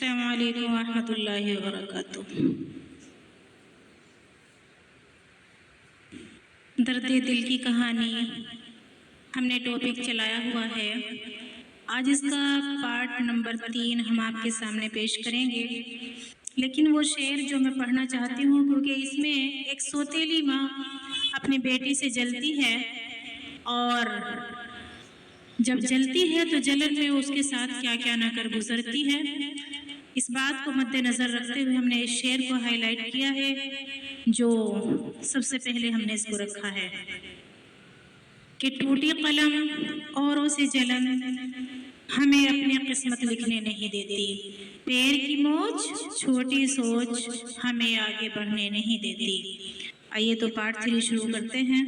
السلام علیکم ورحمۃ اللہ وبرکاتہ۔ درد دل کی کہانی ہم نے ٹاپک چلایا ہوا ہے۔ آج اس کا پارٹ نمبر 3 ہم آپ کے سامنے پیش کریں گے، لیکن وہ شعر جو میں پڑھنا چاہتی ہوں، کیونکہ اس میں ایک سوتیلی ماں اپنی بیٹی سے جلتی ہے، اور جب جلتی ہے تو جلن میں اس کے ساتھ کیا کیا نہ کر گزرتی ہے۔ اس بات کو مد نظر رکھتے ہوئے ہم نے اس شعر کو ہائی لائٹ کیا ہے، جو سب سے پہلے ہم نے اس کو رکھا ہے کہ ٹوٹی قلم اوروں سے جلن ہمیں اپنی قسمت لکھنے نہیں دیتی، پیر کی موج چھوٹی سوچ ہمیں آگے بڑھنے نہیں دیتی۔ آئیے تو پارٹ 3 شروع کرتے ہیں۔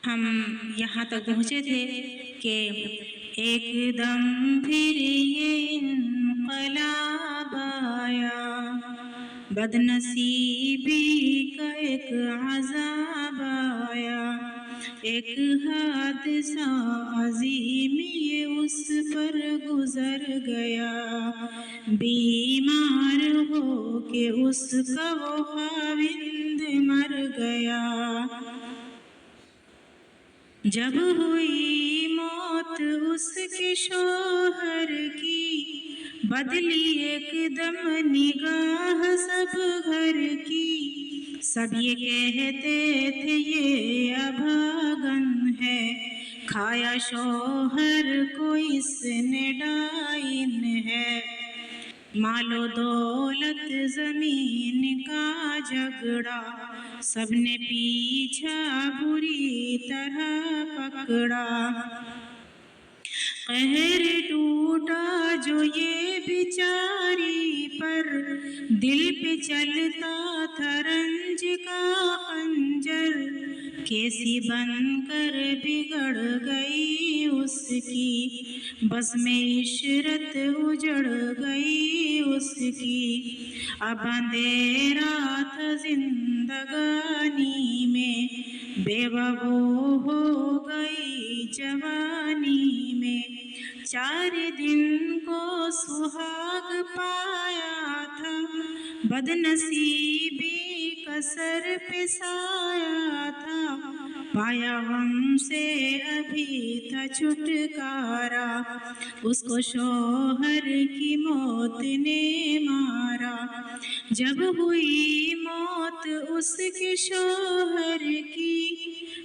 ہم یہاں تک پہنچے تھے کہ ایک دم پھر یہ انقلاب آیا، بد نصیبی کا ایک عذاب آیا، ایک حادثہ عظیم یہ اس پر گزر گیا، بیمار ہو کے اس کا وہ خاوند مر گیا۔ جب ہوئی موت اس کے شوہر کی، بدلی ایک دم نگاہ سب گھر کی، سب یہ کہتے تھے یہ ابھاگن ہے، کھایا شوہر کو اس نے ڈائن ہے، مال و دولت زمین کا جھگڑا، سب نے پیچھا بری طرح پکڑا، قہر ٹوٹا جو یہ بیچاری پر، دل پہ چلتا تھا رنج کا خنجر، کیسی بن کر بگڑ گئی اس کی، بس میں عشرت اجڑ گئی اس کی، اب اندھیرا تھا زندگانی میں، بیوہ وہ ہو گئی جوانی میں، 4 دن کو سہاگ پایا تھا، بد نصیبی کا سر پہ سایہ تھا، پایا غم سے ابھی تھا چھٹکارا، اس کو شوہر کی موت نے مارا۔ جب ہوئی موت اس کے شوہر کی،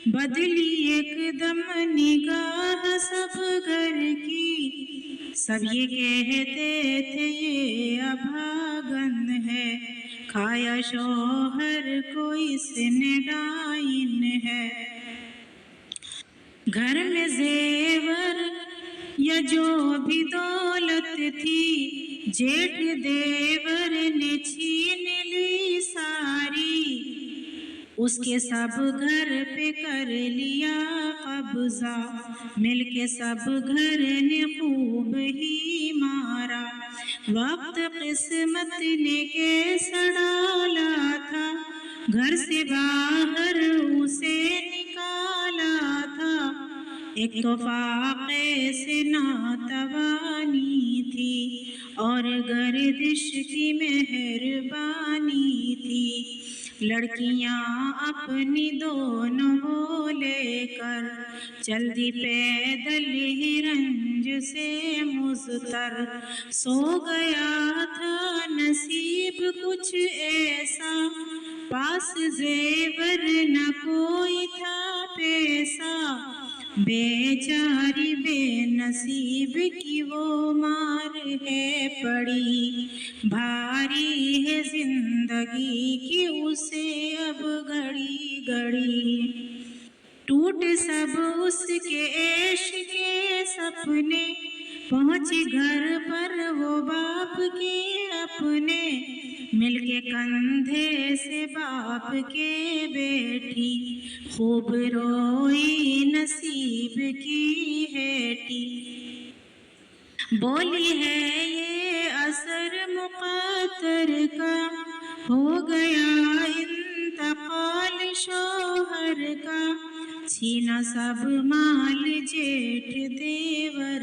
بدلی ایک دم نگاہ سب گھر کی، سب یہ کہتے تھے یہ ابھاگن ہے، کھایا شوہر کو اس نے ڈائن ہے۔ گھر میں زیور یا جو بھی دولت تھی، جیٹھ دیور نے چھین لی ساری، اس کے سب گھر پہ کر لیا قبضہ، مل کے سب گھر نے خوب ہی مارا، وقت قسمت نے کیسا ڈالا تھا، گھر سے باہر اسے نکالا تھا، ایک تو فاقے سے ناتوانی تھی، اور گردش کی مہربانی تھی، لڑکیاں اپنی دونوں وہ لے کر، چل دی پیدل ہی رنج سے مضطر، سو گیا تھا نصیب کچھ ایسا، پاس زیور نہ کوئی تھا پیسہ، بیچاری بے نصیب کی وہ مار ہے پڑی، بھاری ہے زندگی کی اسے اب گھڑی گھڑی، ٹوٹ سب اس کے عیش کے سپنے، پہنچی گھر پر وہ باپ کے اپنے، مل کے کندھے سے باپ کے بیٹھی، خوب روئی نصیب کی بیٹی، بولی ہے یہ اثر مقدر کا، ہو گیا انتقال شوہر کا، چھینا سب مال جیٹھ دیور